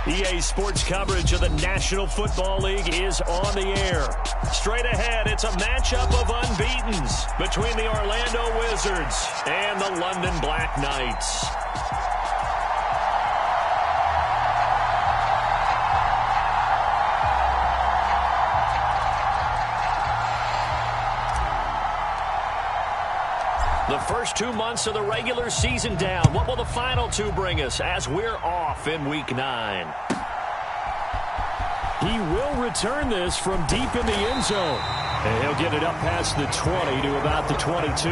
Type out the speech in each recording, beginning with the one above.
EA Sports coverage of the National Football League is on the air. Straight ahead, it's a matchup of unbeatens between the Orlando Wizards and the London Black Knights. The first 2 months of the regular season down. What will the final two bring us as we're off in Week 9? He will return this from deep in the end zone. And he'll get it up past the 20 to about the 22.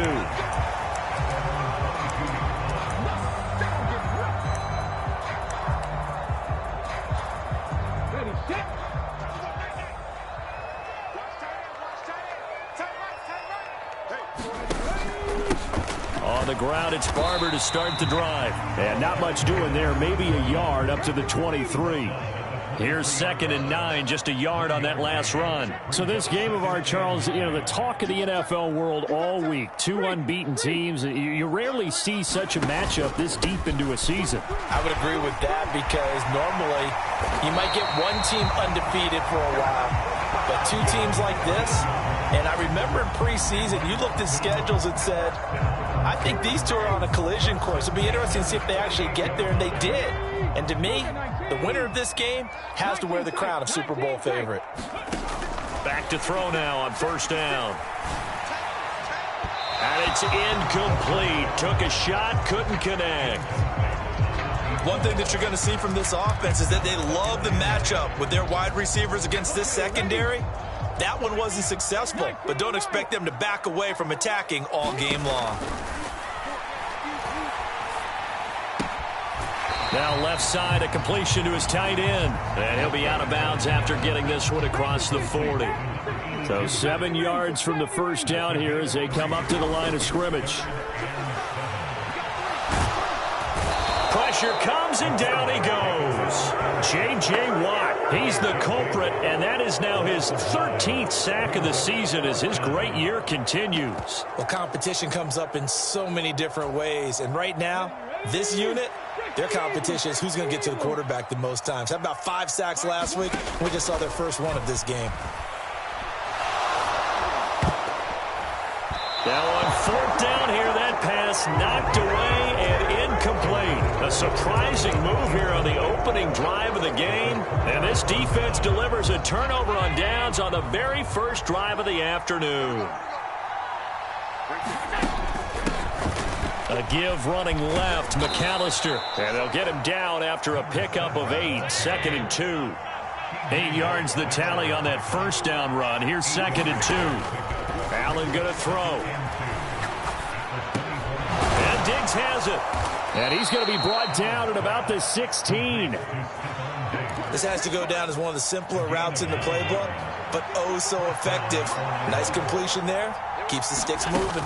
On the ground, it's Barber to start the drive. And not much doing there. Maybe a yard up to the 23. Here's 2nd and 9, just a yard on that last run. So this game of ours, Charles, the talk of the NFL world all week. Two unbeaten teams. You rarely see such a matchup this deep into a season. I would agree with that because normally you might get one team undefeated for a while. But two teams like this, and I remember in preseason, you looked at schedules and said, I think these two are on a collision course. It'll be interesting to see if they actually get there, and they did. And to me, the winner of this game has to wear the crown of Super Bowl favorite. Back to throw now on 1st down. And it's incomplete. Took a shot, couldn't connect. One thing that you're going to see from this offense is that they love the matchup with their wide receivers against this secondary. That one wasn't successful, but don't expect them to back away from attacking all game long. Now left side, a completion to his tight end. And he'll be out of bounds after getting this one across the 40. So 7 yards from the first down here as they come up to the line of scrimmage. Pressure comes and down he goes. J.J. Watt, he's the culprit, and that is now his 13th sack of the season as his great year continues. Well, competition comes up in so many different ways, and right now, this unit, their competition is who's going to get to the quarterback the most times. Had about 5 sacks last week. We just saw their first one of this game. Now on 4th down here, that pass knocked away and incomplete. A surprising move here on the opening drive of the game. And this defense delivers a turnover on downs on the very first drive of the afternoon. A give running left, McAllister. And they'll get him down after a pickup of 8, 2nd and 2. 8 yards the tally on that first down run. Here's 2nd and 2. Allen going to throw. And Diggs has it. And he's going to be brought down at about the 16. This has to go down as one of the simpler routes in the playbook, but oh so effective. Nice completion there. Keeps the sticks moving.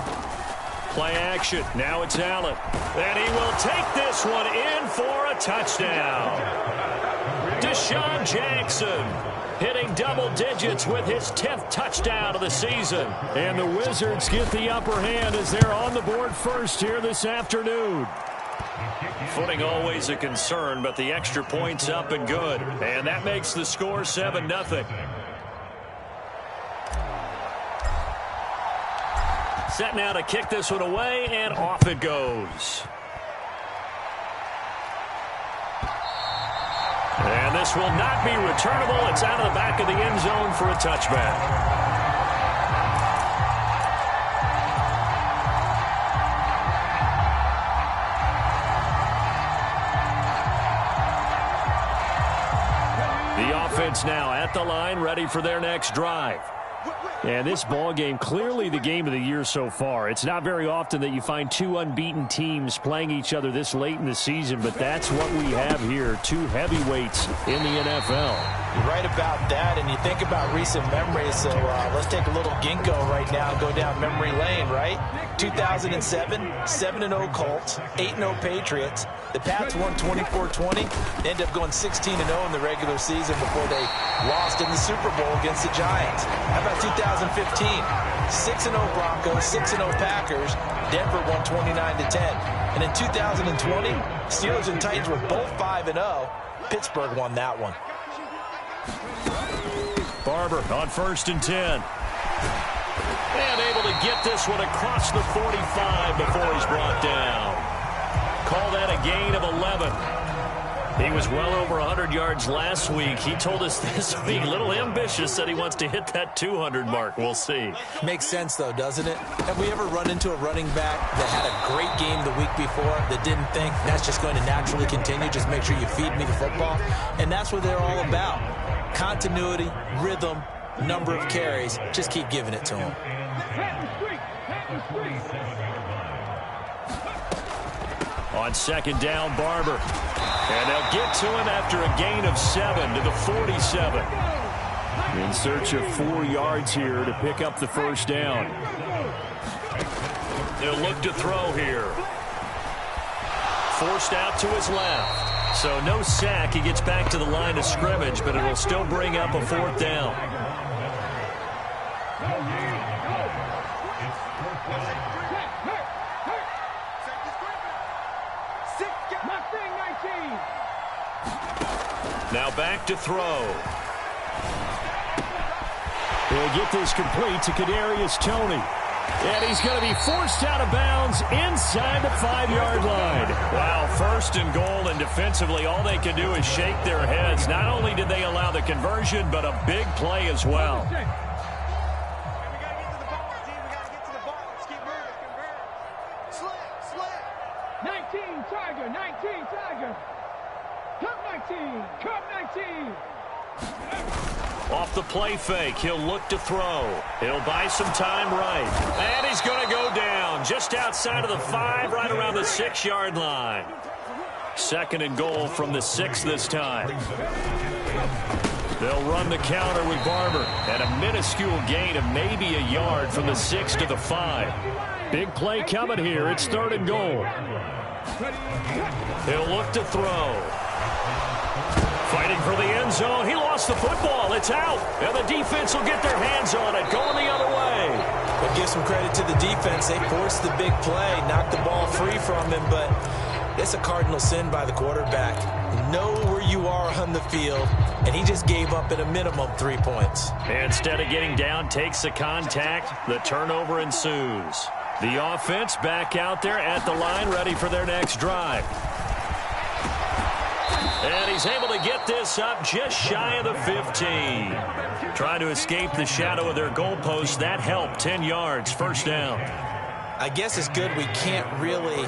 Play action. Now it's Allen. And he will take this one in for a touchdown. Deshaun Jackson hitting double digits with his 10th touchdown of the season. And the Wizards get the upper hand as they're on the board first here this afternoon. Footing always a concern, but the extra point's up and good. And that makes the score 7-0. Set now to kick this one away, and off it goes. And this will not be returnable. It's out of the back of the end zone for a touchback. The offense now at the line, ready for their next drive. And this ball game, clearly the game of the year so far. It's not very often that you find two unbeaten teams playing each other this late in the season, but that's what we have here, two heavyweights in the NFL. You're right about that, and you think about recent memories, so let's take a little ginkgo right now and go down memory lane, right? 2007, 7-0 Colts, 8-0 Patriots. The Pats won 24-20. They ended up going 16-0 in the regular season before they lost in the Super Bowl against the Giants. How about 2015? 6-0 Broncos, 6-0 Packers. Denver won 29-10. And in 2020, Steelers and Titans were both 5-0. Pittsburgh won that one. Barber on 1st and 10. And able to get this one across the 45 before he's brought down. Call that a gain of 11. He was well over 100 yards last week. He told us this week, a little ambitious, said he wants to hit that 200 mark. We'll see. Makes sense, though, doesn't it? Have we ever run into a running back that had a great game the week before that didn't think that's just going to naturally continue? Just make sure you feed me the football. And that's what they're all about. Continuity, rhythm, number of carries. Just keep giving it to him. On 2nd down, Barber. And they'll get to him after a gain of 7 to the 47. In search of 4 yards here to pick up the 1st down. They'll look to throw here. Forced out to his left. So no sack. He gets back to the line of scrimmage, but it'll still bring up a 4th down. Now back to throw. He'll get this complete to Kadarius Toney. And he's going to be forced out of bounds inside the 5-yard line. Wow, 1st and goal, and defensively all they can do is shake their heads. Not only did they allow the conversion, but a big play as well. Off the play fake, he'll look to throw. He'll buy some time right. And he's going to go down just outside of the 5, right around the 6-yard line. 2nd and goal from the 6 this time. They'll run the counter with Barber. And a minuscule gain of maybe a yard from the 6 to the 5. Big play coming here. It's 3rd and goal. He'll look to throw. Fighting for the end zone. He lost the football. It's out. And the defense will get their hands on it. Going the other way. But give some credit to the defense. They forced the big play, knocked the ball free from him, but it's a cardinal sin by the quarterback. Know where you are on the field, and he just gave up at a minimum 3 points. Instead of getting down, takes the contact. The turnover ensues. The offense back out there at the line, ready for their next drive. And he's able to get this up just shy of the 15. Trying to escape the shadow of their goalpost. That helped. 10 yards. 1st down. I guess it's good we can't really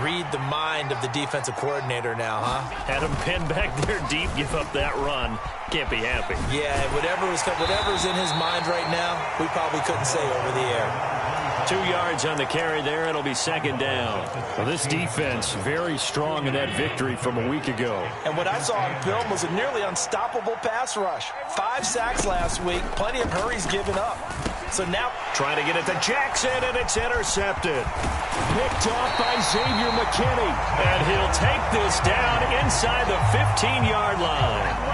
read the mind of the defensive coordinator now, huh? Had him pinned back there deep, give up that run. Can't be happy. Yeah, whatever's in his mind right now, we probably couldn't say over the air. 2 yards on the carry there. It'll be 2nd down. Well, this defense very strong in that victory from a week ago. And what I saw on film was a nearly unstoppable pass rush. 5 sacks last week. Plenty of hurries given up. So now trying to get it to Jackson, and it's intercepted. Picked off by Xavier McKinney. And he'll take this down inside the 15-yard line.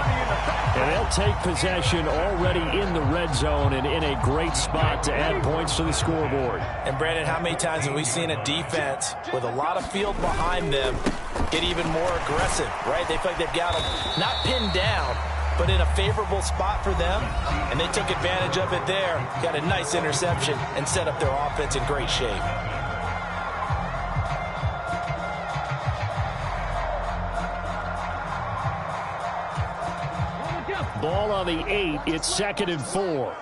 And they'll take possession already in the red zone and in a great spot to add points to the scoreboard. And, Brandon, how many times have we seen a defense with a lot of field behind them get even more aggressive, right? They feel like they've got them not pinned down, but in a favorable spot for them, and they took advantage of it there, got a nice interception, and set up their offense in great shape. Ball on the 8. It's 2nd and 4.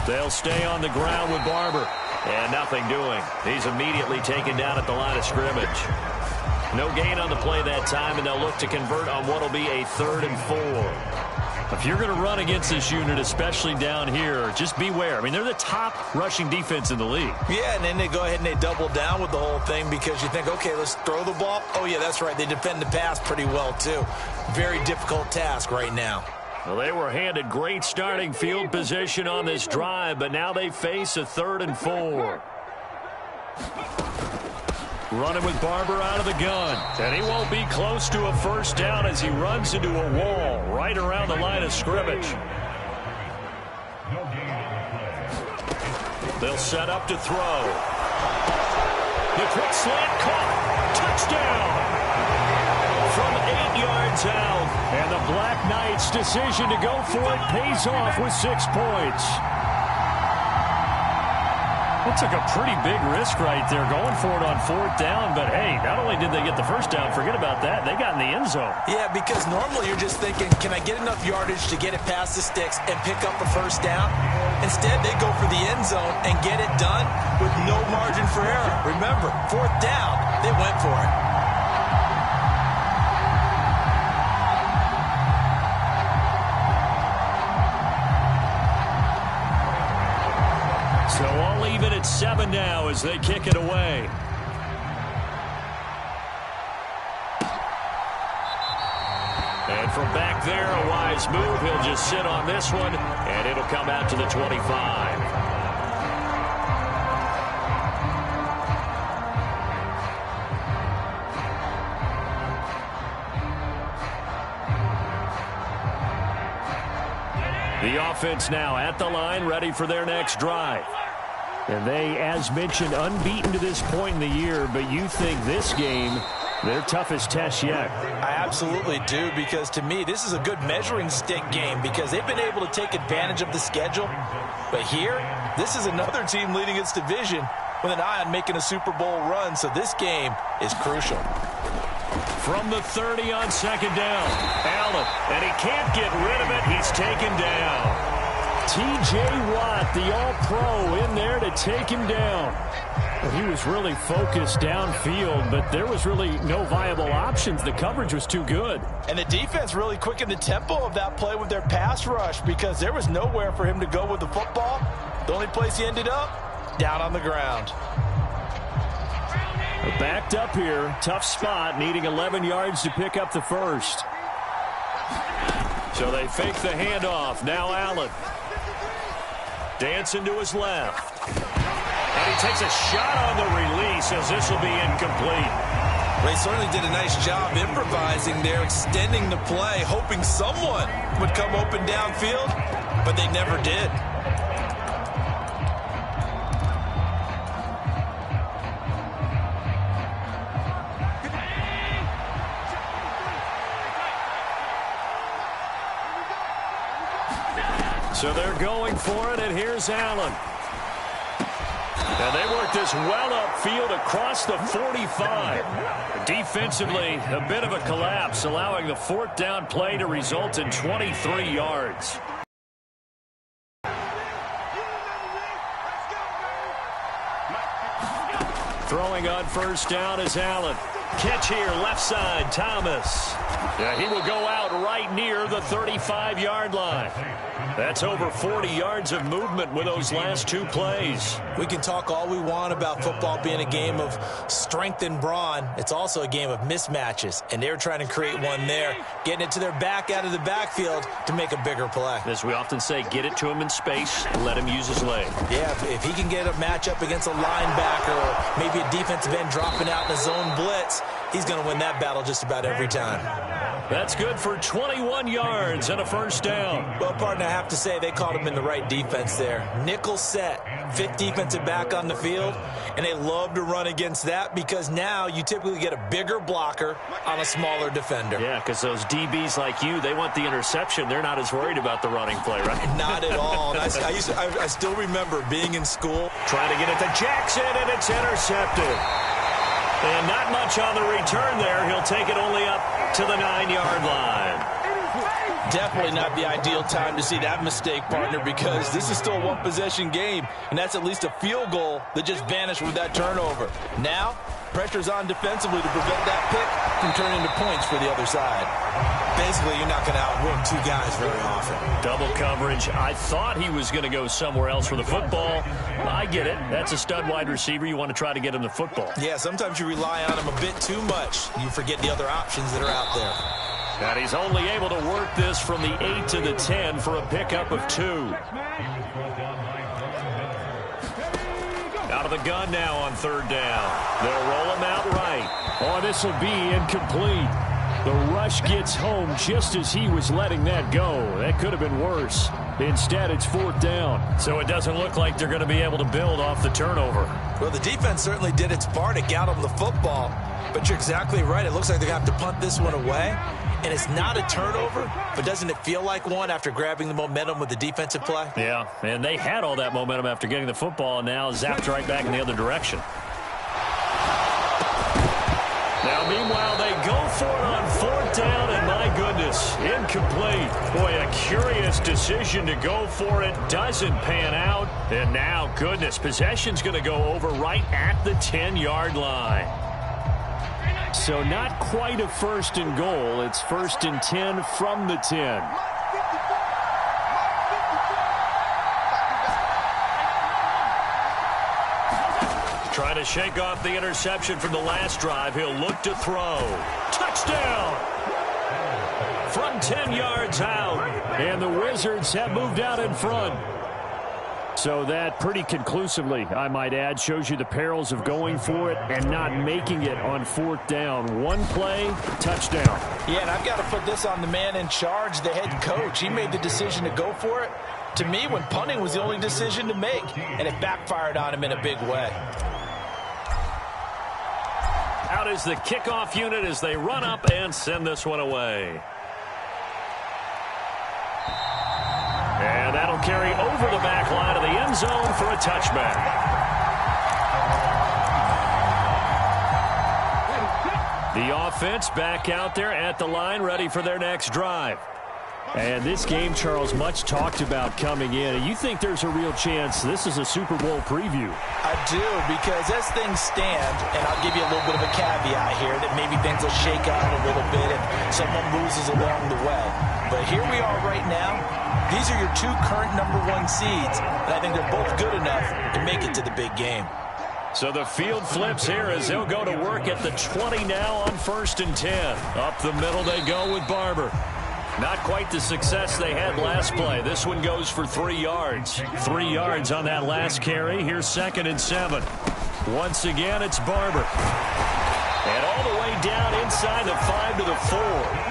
They'll stay on the ground with Barber. And nothing doing. He's immediately taken down at the line of scrimmage. No gain on the play that time, and they'll look to convert on what will be a 3rd and 4. If you're going to run against this unit, especially down here, just beware. I mean, they're the top rushing defense in the league. Yeah, and then they go ahead and they double down with the whole thing because you think, okay, let's throw the ball. Oh, yeah, that's right. They defend the pass pretty well, too. Very difficult task right now. Well, they were handed great starting field position on this drive, but now they face a 3rd and 4. Running with Barber out of the gun. And he won't be close to a first down as he runs into a wall right around the line of scrimmage. They'll set up to throw. The quick slant caught. Touchdown. From 8 yards out. And the Black Knights' decision to go for it pays off with 6 points. That took a pretty big risk right there, going for it on 4th down. But, hey, not only did they get the first down, forget about that, they got in the end zone. Yeah, because normally you're just thinking, can I get enough yardage to get it past the sticks and pick up a first down? Instead, they go for the end zone and get it done with no margin for error. Remember, 4th down, they went for it. So all even at 7 now as they kick it away. And from back there, a wise move. He'll just sit on this one, and it'll come out to the 25. The offense now at the line, ready for their next drive. And they, as mentioned, unbeaten to this point in the year, but you think this game, their toughest test yet. I absolutely do, because to me, this is a good measuring stick game because they've been able to take advantage of the schedule. But here, this is another team leading its division with an eye on making a Super Bowl run, so this game is crucial. From the 30 on 2nd down, Allen, and he can't get rid of it. He's taken down. T.J. Watt, the All-Pro, in there to take him down. Well, he was really focused downfield, but there was really no viable options. The coverage was too good. And the defense really quickened the tempo of that play with their pass rush because there was nowhere for him to go with the football. The only place he ended up, down on the ground. Backed up here, tough spot, needing 11 yards to pick up the first. So they fake the handoff. Now Allen. Dancing to his left. And he takes a shot on the release as this will be incomplete. They certainly did a nice job improvising there, extending the play, hoping someone would come open downfield, but they never did. So they're going for it, and here's Allen. And they work this well upfield across the 45. Defensively, a bit of a collapse, allowing the 4th down play to result in 23 yards. Throwing on 1st down is Allen. Catch here, left side, Thomas. Yeah, he will go out right near the 35-yard line. That's over 40 yards of movement with those last 2 plays. We can talk all we want about football being a game of strength and brawn. It's also a game of mismatches, and they're trying to create one there, getting it to their back out of the backfield to make a bigger play. As we often say, get it to him in space, let him use his leg. Yeah, if he can get a matchup against a linebacker or maybe a defensive end dropping out in a zone blitz, he's going to win that battle just about every time. That's good for 21 yards and a 1st down. Well, partner, I have to say they caught him in the right defense there. Nickel set, 5th defensive back on the field, and they love to run against that because now you typically get a bigger blocker on a smaller defender. Yeah, because those DBs like you, they want the interception. They're not as worried about the running play, right? Not at all. And I still remember being in school. Trying to get it to Jackson, and it's intercepted. And not much on the return there. He'll take it only up to the 9-yard line. Definitely not the ideal time to see that mistake, partner, because this is still a one-possession game, and that's at least a field goal that just vanished with that turnover. Now, pressure's on defensively to prevent that pick from turning into points for the other side. Basically, you're not going to outwork 2 guys very often. Double coverage. I thought he was going to go somewhere else for the football. I get it. That's a stud wide receiver. You want to try to get him the football. Yeah, sometimes you rely on him a bit too much. You forget the other options that are out there. And he's only able to work this from the 8 to the 10 for a pickup of 2. Out of the gun now on third down. They'll roll him out right. Oh, this will be incomplete. The rush gets home just as he was letting that go. That could have been worse. Instead, it's fourth down. So it doesn't look like they're going to be able to build off the turnover. Well, the defense certainly did its part to get them the football. But you're exactly right. It looks like they're going to have to punt this one away. And it's not a turnover, but doesn't it feel like one after grabbing the momentum with the defensive play? Yeah, and they had all that momentum after getting the football, and now zapped right back in the other direction. Now, meanwhile, they go for it on fourth down, and my goodness, incomplete. Boy, a curious decision to go for it. Doesn't pan out. And now, goodness, possession's going to go over right at the 10-yard line. So not quite a first and goal. It's first and 10 from the 10. Trying to shake off the interception from the last drive. He'll look to throw. Touchdown! From 10 yards out. And the Wizards have moved out in front. So that pretty conclusively, I might add, shows you the perils of going for it and not making it on fourth down. One play, touchdown. Yeah, and I've got to put this on the man in charge, the head coach. He made the decision to go for it. To me, when punting was the only decision to make, and it backfired on him in a big way. Out is the kickoff unit as they run up and send this one away. And that'll carry over the back line of the end zone for a touchback. The offense back out there at the line, ready for their next drive. And this game, Charles, much talked about coming in. And you think there's a real chance this is a Super Bowl preview? I do, because as things stand, and I'll give you a little bit of a caveat here, that maybe things will shake out a little bit if someone loses along the way. But here we are right now. These are your two current #1 seeds, and I think they're both good enough to make it to the big game. So the field flips here as they'll go to work at the 20 now on first and 10. Up the middle they go with Barber. Not quite the success they had last play. This one goes for 3 yards. 3 yards on that last carry. Here's second and 7. Once again, it's Barber. And all the way down inside the 5 to the 4.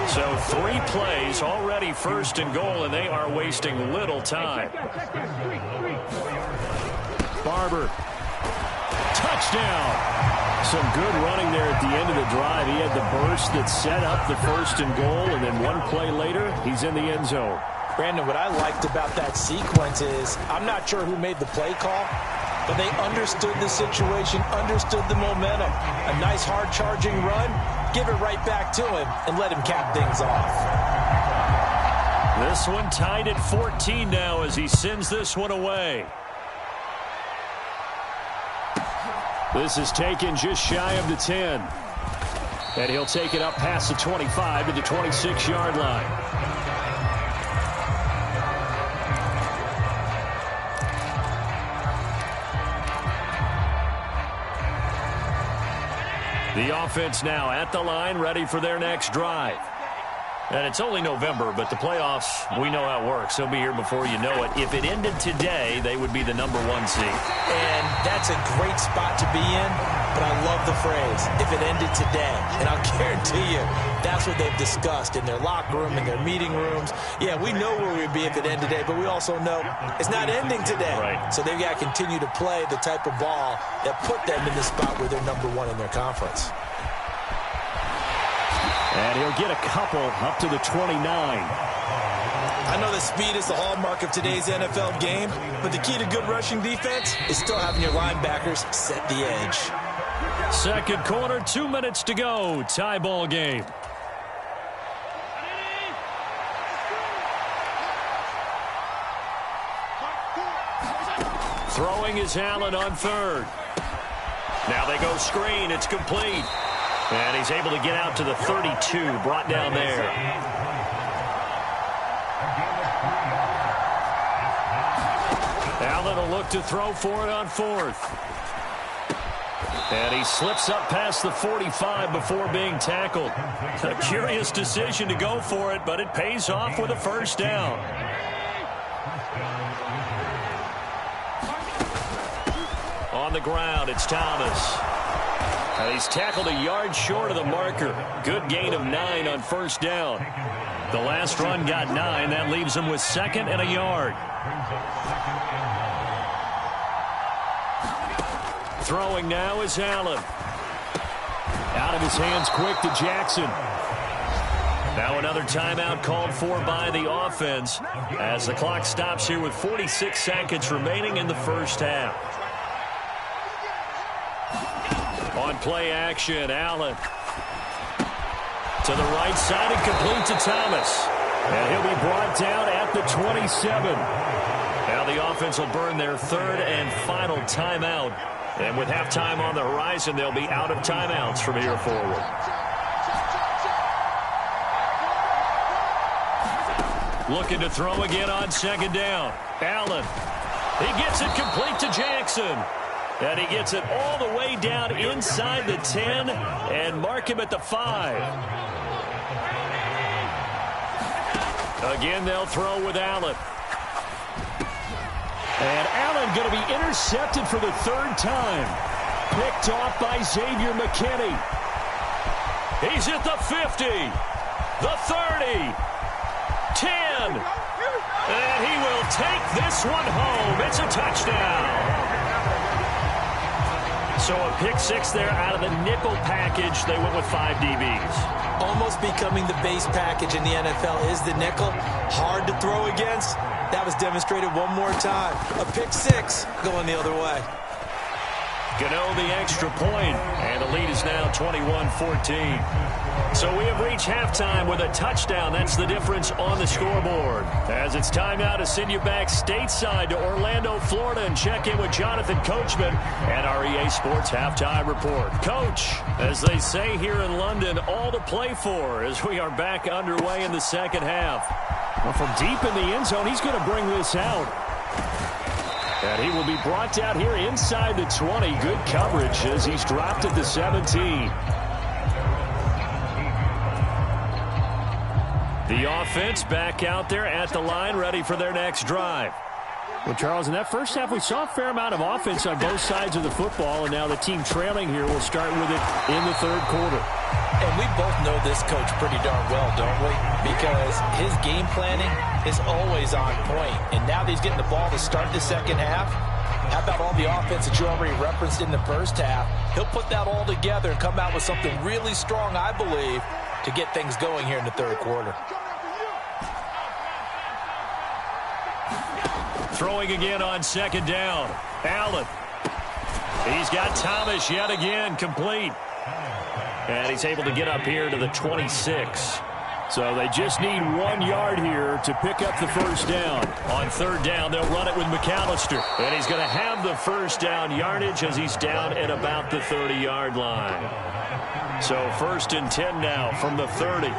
So 3 plays, already first and goal, and they are wasting little time. Barber. Touchdown. Some good running there at the end of the drive. He had the burst that set up the first and goal, and then one play later, he's in the end zone. Brandon, what I liked about that sequence is I'm not sure who made the play call, but they understood the situation, understood the momentum. A nice hard-charging run, give it right back to him, and let him cap things off. This one tied at 14 now as he sends this one away. This is taken just shy of the 10. And he'll take it up past the 25 to the 26-yard line. The offense now at the line, ready for their next drive. And it's only November, but the playoffs, we know how it works. They'll be here before you know it. If it ended today, they would be the #1 seed. And that's a great spot to be in, but I love the phrase, if it ended today. And I'll guarantee you, that's what they've discussed in their locker room, in their meeting rooms. Yeah, we know where we'd be if it ended today, but we also know it's not ending today. Right. So they've got to continue to play the type of ball that put them in the spot where they're #1 in their conference. And he'll get a couple up to the 29. I know that speed is the hallmark of today's NFL game, but the key to good rushing defense is still having your linebackers set the edge. Second quarter, 2 minutes to go. Tie ball game. Throwing is Allen on third. Now they go screen. It's complete. And he's able to get out to the 32, brought down there. Allen will look to throw for it on fourth. And he slips up past the 45 before being tackled. A curious decision to go for it, but it pays off with a first down. On the ground, it's Thomas. And he's tackled a yard short of the marker. Good gain of 9 on first down. The last run got 9. That leaves him with 2nd and a yard. Throwing now is Allen. Out of his hands quick to Jackson. Now another timeout called for by the offense as the clock stops here with 46 seconds remaining in the first half. On play action, Allen. To the right side and complete to Thomas. And he'll be brought down at the 27. Now the offense will burn their 3rd and final timeout. And with halftime on the horizon, they'll be out of timeouts from here forward. Looking to throw again on 2nd down. Allen. He gets it complete to Jackson. And he gets it all the way down inside the 10 and mark him at the 5. Again, they'll throw with Allen. And Allen going to be intercepted for the 3rd time. Picked off by Xavier McKinney. He's at the 50, the 30, 10. And he will take this one home. It's a touchdown. So a pick 6 there out of the nickel package. They went with 5 DBs. Almost becoming the base package in the NFL is the nickel. Hard to throw against. That was demonstrated one more time. A pick 6 going the other way. Gano the extra point, and the lead is now 21-14. So we have reached halftime with a touchdown. That's the difference on the scoreboard. As it's time now to send you back stateside to Orlando, Florida, and check in with Jonathan Coachman and our EA Sports Halftime Report. Coach, as they say here in London, all to play for as we are back underway in the second half. Well, from deep in the end zone, he's going to bring this out. And he will be brought down here inside the 20. Good coverage as he's dropped at the 17. The offense back out there at the line, ready for their next drive. Well, Charles, in that first half, we saw a fair amount of offense on both sides of the football, and now the team trailing here will start with it in the 3rd quarter. And we both know this coach pretty darn well, don't we? Because his game planning is always on point. And now that he's getting the ball to start the second half, how about all the offense that you already referenced in the first half? He'll put that all together and come out with something really strong, I believe, to get things going here in the 3rd quarter. Throwing again on 2nd down. Allen. He's got Thomas yet again, complete. And he's able to get up here to the 26. So they just need 1 yard here to pick up the first down. On 3rd down, they'll run it with McAllister. And he's going to have the first down yardage as he's down at about the 30-yard line. So 1st and 10 now from the 30.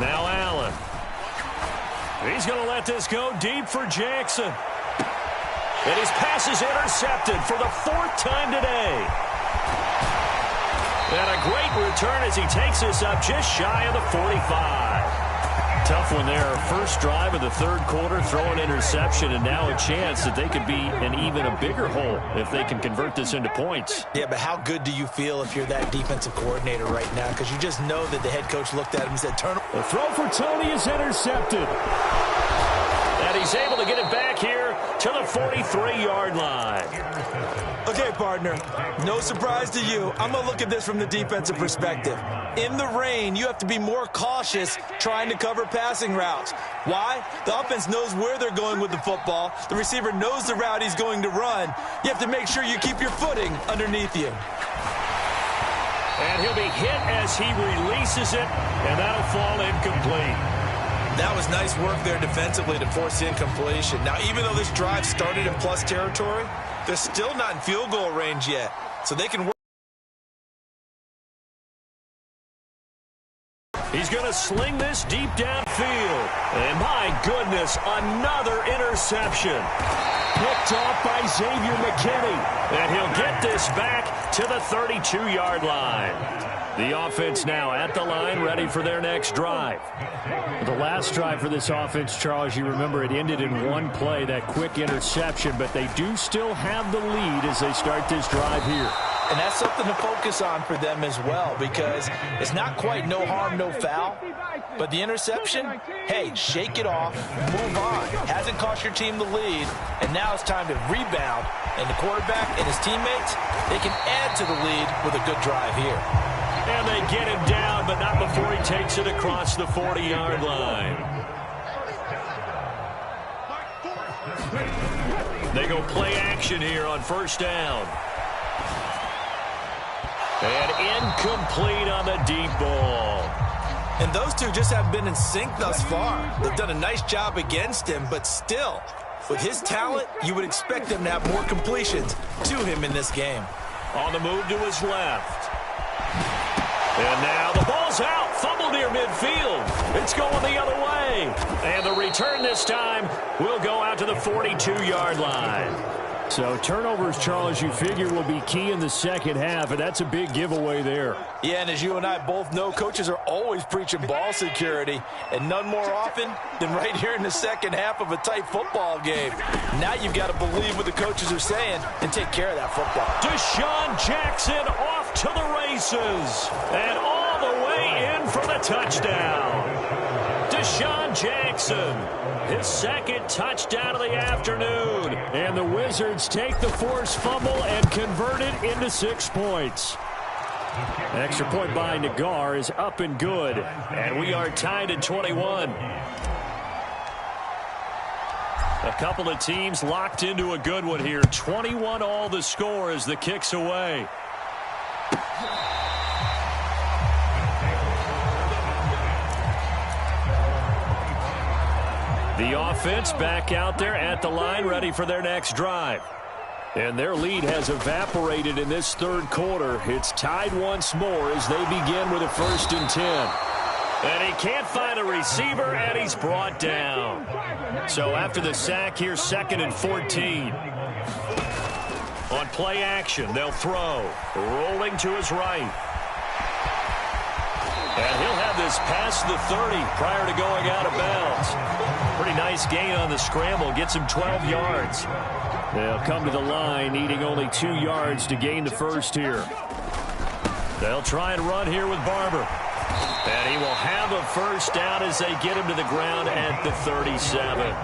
Now Allen. He's going to let this go deep for Jackson. And his pass is intercepted for the 4th time today. And a great return as he takes us up just shy of the 45. Tough one there. First drive of the 3rd quarter, throw an interception, and now a chance that they could be in even a bigger hole if they can convert this into points. Yeah, but how good do you feel if you're that defensive coordinator right now? Because you just know that the head coach looked at him and said, turn. The throw for Tony is intercepted. And he's able to get it back here to the 43-yard line. Okay, partner, no surprise to you. I'm going to look at this from the defensive perspective. In the rain, you have to be more cautious trying to cover passing routes. Why? The offense knows where they're going with the football. The receiver knows the route he's going to run. You have to make sure you keep your footing underneath you. And he'll be hit as he releases it, and that'll fall incomplete. That was nice work there defensively to force incompletion. Now, even though this drive started in plus territory, they're still not in field goal range yet. So they can work. He's He's going to sling this deep downfield. And my goodness, another interception. Picked off by Xavier McKinney. And he'll get this back to the 32-yard line. The offense now at the line, ready for their next drive. The last drive for this offense, Charles, you remember it ended in one play, that quick interception, but they do still have the lead as they start this drive here. And that's something to focus on for them as well, because it's not quite no harm, no foul. But the interception, hey, shake it off, move on. Hasn't cost your team the lead, and now it's time to rebound. And the quarterback and his teammates, they can add to the lead with a good drive here. And they get him down, but not before he takes it across the 40-yard line. They go play action here on first down. And incomplete on the deep ball. And those two just haven't been in sync thus far. They've done a nice job against him, but still, with his talent, you would expect them to have more completions to him in this game. On the move to his left. And now the ball's out. Fumble near midfield. It's going the other way. And the return this time will go out to the 42-yard line. So turnovers, Charles, you figure will be key in the second half, and that's a big giveaway there. Yeah, and as you and I both know, coaches are always preaching ball security, and none more often than right here in the second half of a tight football game. Now you've got to believe what the coaches are saying and take care of that football. Deshaun Jackson off to the races, and all the way in for the touchdown. Deshaun Jackson, his second touchdown of the afternoon. And the Wizards take the forced fumble and convert it into 6 points. An extra point by Nagar is up and good. And we are tied at 21. A couple of teams locked into a good one here. 21 all the score as the kick's away. The offense back out there at the line, ready for their next drive. And their lead has evaporated in this third quarter. It's tied once more as they begin with a 1st and 10. And he can't find a receiver, and he's brought down. So after the sack here, 2nd and 14. On play action, they'll throw. Rolling to his right. And he'll have this past the 30 prior to going out of bounds. Pretty nice gain on the scramble. Gets him 12 yards. They'll come to the line, needing only 2 yards to gain the first here. They'll try and run here with Barber. And he will have a first down as they get him to the ground at the 37.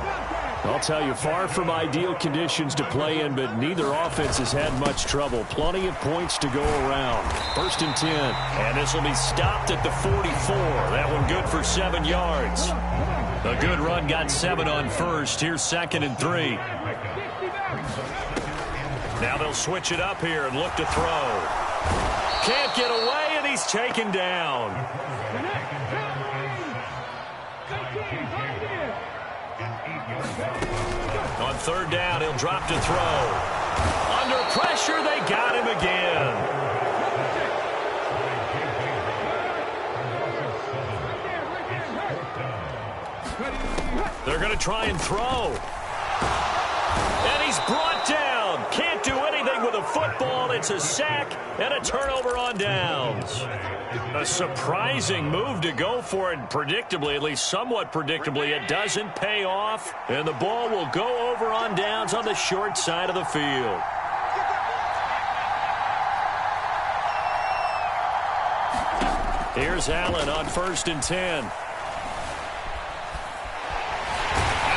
I'll tell you, far from ideal conditions to play in, but neither offense has had much trouble. Plenty of points to go around. 1st and 10. And this will be stopped at the 44. That one good for 7 yards. A good run got 7 on first. Here's 2nd and 3. Now they'll switch it up here and look to throw. Can't get away, and he's taken down. On 3rd down, he'll drop to throw. Under pressure, they got him again. They're going to try and throw. And he's brought down. Can't do anything with a football. It's a sack and a turnover on downs. A surprising move to go for it. Predictably, at least somewhat predictably, it doesn't pay off. And the ball will go over on downs on the short side of the field. Here's Allen on 1st and 10.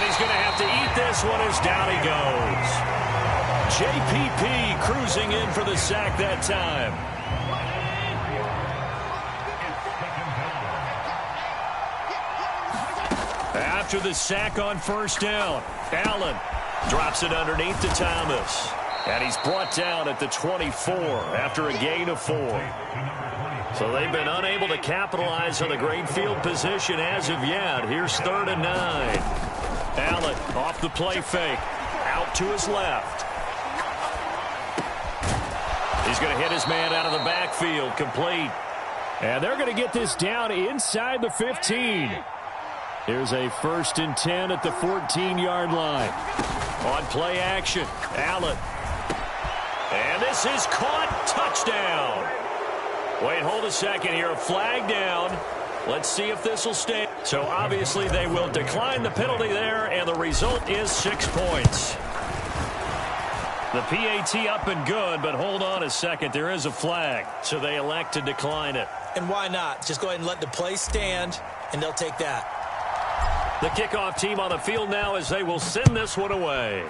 He's going to have to eat this one as down he goes. JPP cruising in for the sack that time. After the sack on 1st down, Allen drops it underneath to Thomas. And he's brought down at the 24 after a gain of 4. So they've been unable to capitalize on the great field position as of yet. Here's 3rd and 9. Allen off the play fake. Out to his left. He's going to hit his man out of the backfield. Complete. And they're going to get this down inside the 15. Here's a 1st and 10 at the 14-yard line. On play action, Allen. And this is caught. Touchdown. Wait, hold a second here. A flag down. Let's see if this will stand. So obviously they will decline the penalty there, and the result is 6 points. The PAT up and good, but hold on a second. There is a flag, so they elect to decline it. And why not? Just go ahead and let the play stand, and they'll take that. The kickoff team on the field now as they will send this one away.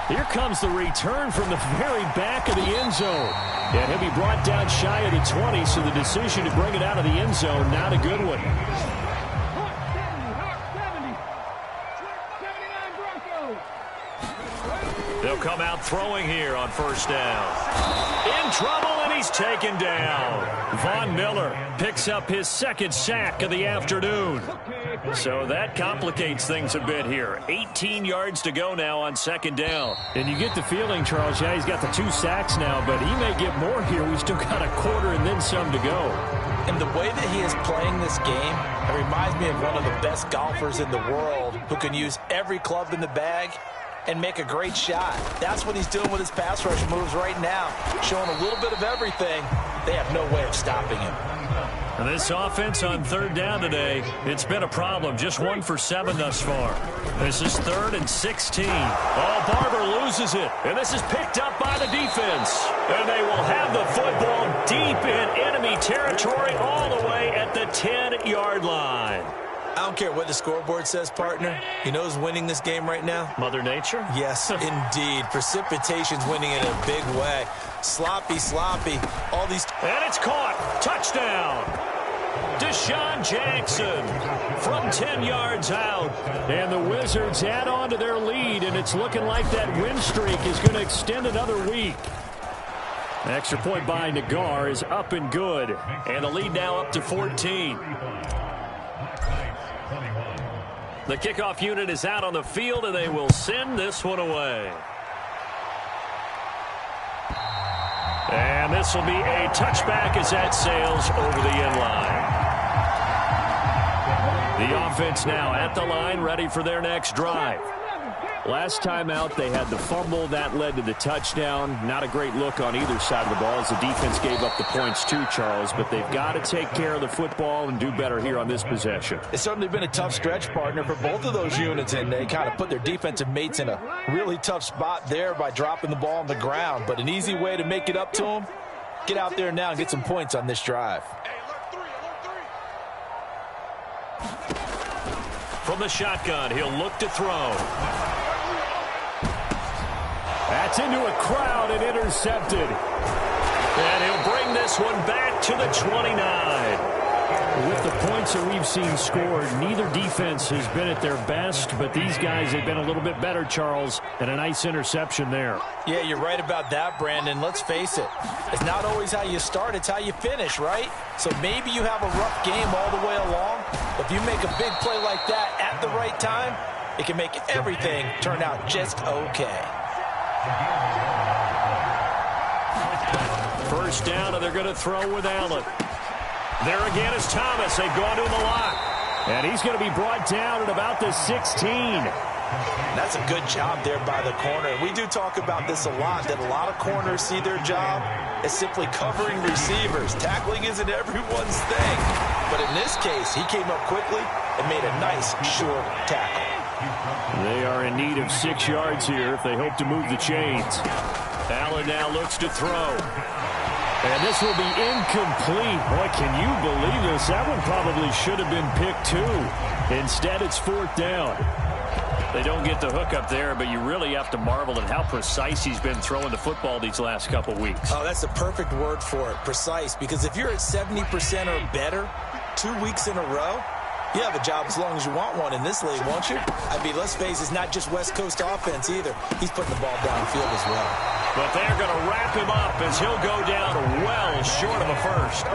Here comes the return from the very back of the end zone. And he'll be brought down shy of the 20, so the decision to bring it out of the end zone, not a good one. They'll come out throwing here on 1st down. In trouble, and he's taken down. Von Miller picks up his 2nd sack of the afternoon. So that complicates things a bit here. 18 yards to go now on 2nd down. And you get the feeling, Charles, yeah, he's got the 2 sacks now, but he may get more here. We've still got a quarter and then some to go. And the way that he is playing this game, it reminds me of one of the best golfers in the world who can use every club in the bag and make a great shot. That's what he's doing with his pass rush moves right now. Showing a little bit of everything. They have no way of stopping him. And this offense on 3rd down today, it's been a problem. Just 1 for 7 thus far. This is 3rd and 16. Oh, Barber loses it. And this is picked up by the defense. And they will have the football deep in enemy territory all the way at the 10-yard line. I don't care what the scoreboard says, partner. You know who's winning this game right now? Mother Nature? Yes, indeed. Precipitation's winning in a big way. Sloppy. All these... And it's caught. Touchdown. Deshaun Jackson from 10 yards out. And the Wizards add on to their lead, and it's looking like that win streak is going to extend another week. An extra point by Nagar is up and good. And the lead now up to 14. The kickoff unit is out on the field, and they will send this one away. And this will be a touchback as that sails over the end line. The offense now at the line, ready for their next drive. Last time out, they had the fumble. That led to the touchdown. Not a great look on either side of the ball as the defense gave up the points too, Charles. But they've got to take care of the football and do better here on this possession. It's certainly been a tough stretch, partner, for both of those units, and they kind of put their defensive mates in a really tough spot there by dropping the ball on the ground. But an easy way to make it up to them, get out there now and get some points on this drive. From the shotgun, he'll look to throw. That's into a crowd and intercepted. And he'll bring this one back to the 29. With the points that we've seen scored, neither defense has been at their best, but these guys have been a little bit better, Charles, and a nice interception there. Yeah, you're right about that, Brandon. Let's face it. It's not always how you start, it's how you finish, right? So maybe you have a rough game all the way along, but if you make a big play like that at the right time, it can make everything turn out just okay. First down, and they're going to throw with Allen. There again is Thomas. They've gone to the lock. And he's going to be brought down at about the 16. That's a good job there by the corner. We do talk about this a lot, that a lot of corners see their job as simply covering receivers. Tackling isn't everyone's thing. But in this case, he came up quickly and made a nice, short tackle. They are in need of 6 yards here if they hope to move the chains. Allen now looks to throw. And this will be incomplete. Boy, can you believe this? That one probably should have been picked too. Instead, it's 4th down. They don't get the hook up there, but you really have to marvel at how precise he's been throwing the football these last couple weeks. Oh, that's the perfect word for it, precise. Because if you're at 70% or better 2 weeks in a row, you have a job as long as you want one in this league, won't you? I mean, let's face it, it's not just West Coast offense either. He's putting the ball downfield as well. But they're going to wrap him up as he'll go down well short of a first.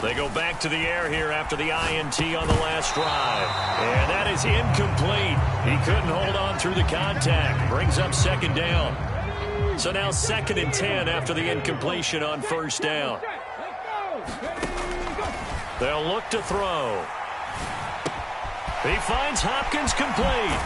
They go back to the air here after the INT on the last drive. And that is incomplete. He couldn't hold on through the contact. Brings up second down. So now 2nd and 10 after the incompletion on first down. They'll look to throw. He finds Hopkins complete.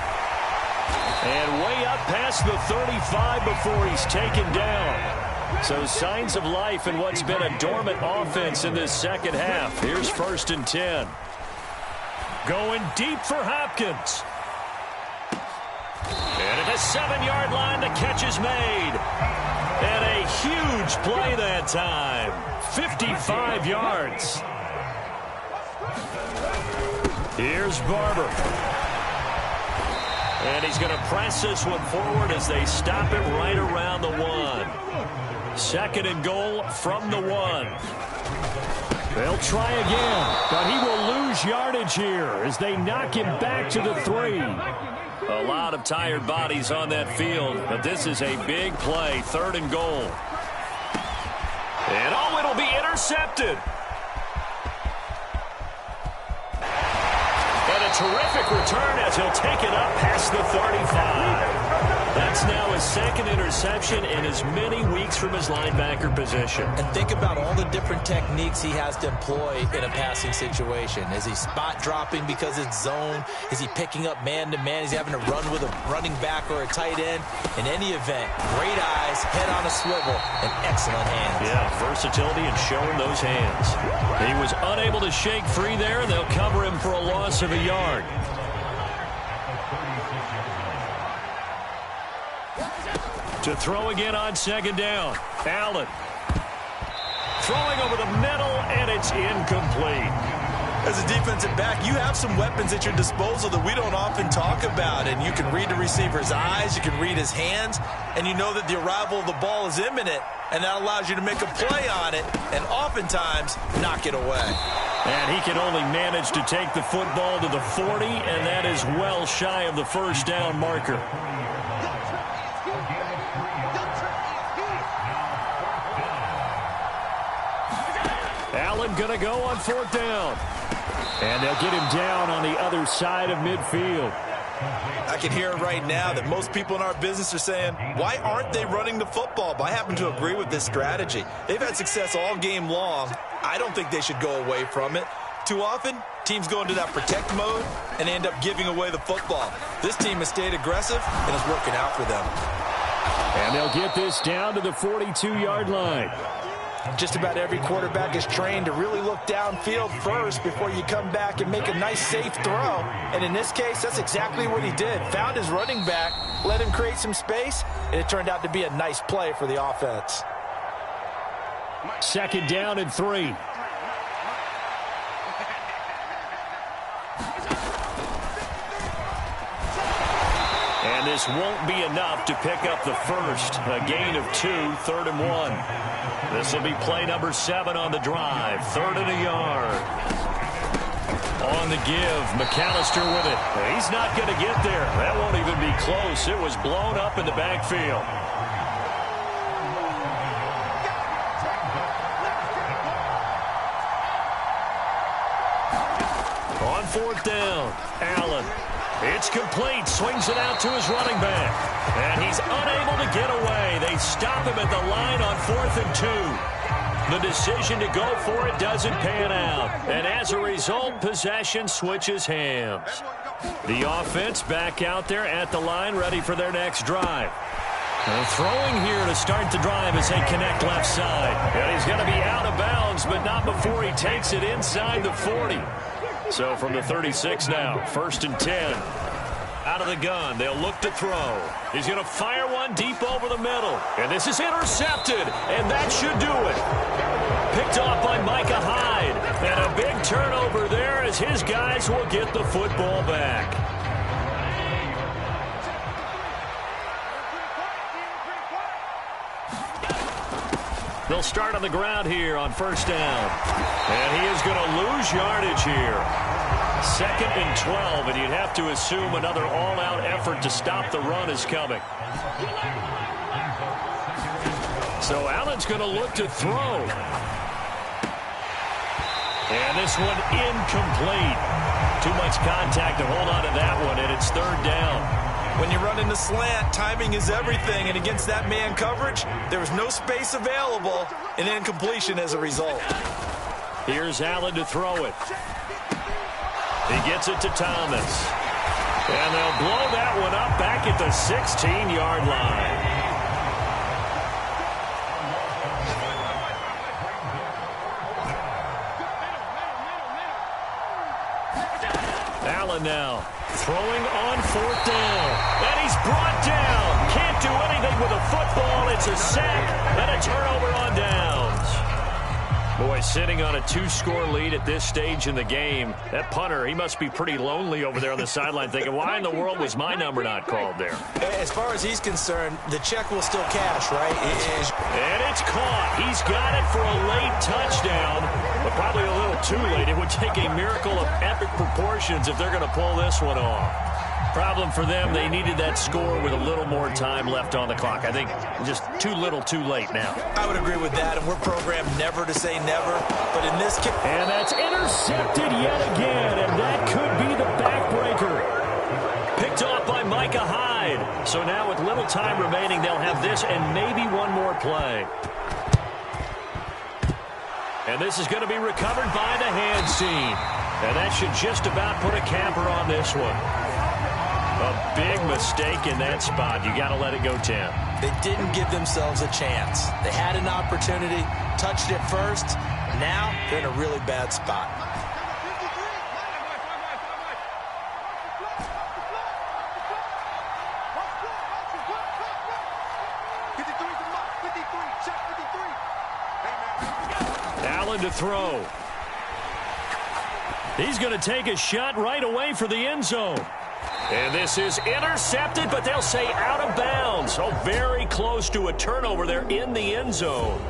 And way up past the 35 before he's taken down. So signs of life in what's been a dormant offense in this second half. Here's 1st and 10. Going deep for Hopkins. And at the 7-yard line, the catch is made. And a huge play that time. 55 yards. Here's Barber. And he's going to press this one forward as they stop it right around the 1. 2nd and goal from the 1. They'll try again, but he will lose yardage here as they knock him back to the 3. A lot of tired bodies on that field, but this is a big play. 3rd and goal. And oh, it'll be intercepted. And a terrific return as he'll take it up past the 35. That's now his 2nd interception in as many weeks from his linebacker position. And think about all the different techniques he has to employ in a passing situation. Is he spot dropping because it's zone? Is he picking up man-to-man? Is he having to run with a running back or a tight end? In any event, great eyes, head on a swivel, and excellent hands. Yeah, versatility and showing those hands. He was unable to shake free there, and they'll cover him for a loss of a yard. To throw again on 2nd down. Allen. Throwing over the middle, and it's incomplete. As a defensive back, you have some weapons at your disposal that we don't often talk about. And you can read the receiver's eyes, you can read his hands, and you know that the arrival of the ball is imminent. And that allows you to make a play on it, and oftentimes knock it away. And he can only manage to take the football to the 40, and that is well shy of the first down marker. Allen going to go on 4th down. And they'll get him down on the other side of midfield. I can hear it right now that most people in our business are saying, why aren't they running the football? But I happen to agree with this strategy. They've had success all game long. I don't think they should go away from it. Too often, teams go into that protect mode and end up giving away the football. This team has stayed aggressive and is working out for them. And they'll get this down to the 42-yard line. Just about every quarterback is trained to really look downfield first before you come back and make a nice, safe throw. And in this case, that's exactly what he did. Found his running back, let him create some space, and it turned out to be a nice play for the offense. 2nd down and 3. And this won't be enough to pick up the first. A gain of 2, 3rd and 1. This will be play number 7 on the drive. 3rd and a yard. On the give, McAllister with it. He's not going to get there. That won't even be close. It was blown up in the backfield. On 4th down, Allen. It's complete. Swings it out to his running back. And he's unable to get away. They stop him at the line on 4th and 2. The decision to go for it doesn't pan out. And as a result, possession switches hands. The offense back out there at the line, ready for their next drive. And throwing here to start the drive as they connect left side. And he's going to be out of bounds, but not before he takes it inside the 40. So from the 36 now, 1st and 10. Out of the gun, they'll look to throw. He's going to fire one deep over the middle. And this is intercepted, and that should do it. Picked off by Micah Hyde. And a big turnover there as his guys will get the football back. They'll start on the ground here on 1st down. And he is going to lose yardage here. 2nd and 12, and you'd have to assume another all-out effort to stop the run is coming. So Allen's going to look to throw. And this one incomplete. Too much contact to hold on to that one, and it's third down. When you run in the slant, timing is everything, and against that man coverage, there was no space available, and incompletion as a result. Here's Allen to throw it. He gets it to Thomas. And they'll blow that one up back at the 16-yard line. Allen now throwing on fourth down. And he's brought down. Can't do anything with a football. It's a sack and a turnover on downs. Boy, sitting on a 2-score lead at this stage in the game, that punter, he must be pretty lonely over there on the sideline thinking, why in the world was my number not called there? As far as he's concerned, the check will still cash, right? And it's caught. He's got it for a late touchdown, but probably a little too late. It would take a miracle of epic proportions if they're going to pull this one off. Problem for them, they needed that score with a little more time left on the clock. I think just too little too late now. I would agree with that, and we're programmed never to say never, but in this case... And that's intercepted yet again, and that could be the backbreaker. Picked off by Micah Hyde. So now with little time remaining, they'll have this and maybe one more play. And this is going to be recovered by the hands team. And that should just about put a capper on this one. A big mistake in that spot. You got to let it go 10. They didn't give themselves a chance. They had an opportunity, touched it first. Now they're in a really bad spot. Allen to throw. He's going to take a shot right away for the end zone. And this is intercepted, but they'll say out of bounds. So very close to a turnover there in the end zone.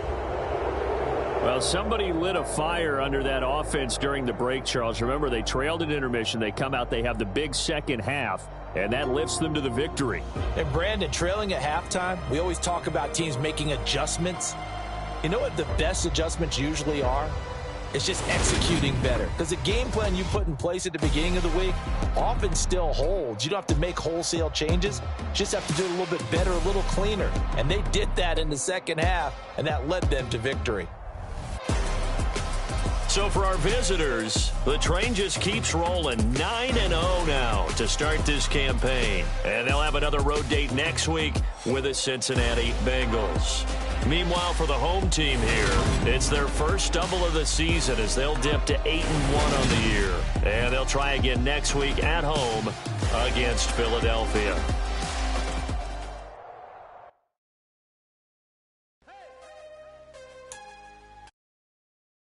Well, somebody lit a fire under that offense during the break, Charles. Remember, they trailed at intermission. They come out, they have the big second half, and that lifts them to the victory. And Brandon, trailing at halftime, we always talk about teams making adjustments. You know what the best adjustments usually are? It's just executing better. Because the game plan you put in place at the beginning of the week often still holds. You don't have to make wholesale changes. You just have to do it a little bit better, a little cleaner. And they did that in the second half, and that led them to victory. So for our visitors, the train just keeps rolling. 9-0 now to start this campaign. And they'll have another road date next week with the Cincinnati Bengals. Meanwhile, for the home team here, it's their first stumble of the season as they'll dip to 8-1 on the year. And they'll try again next week at home against Philadelphia.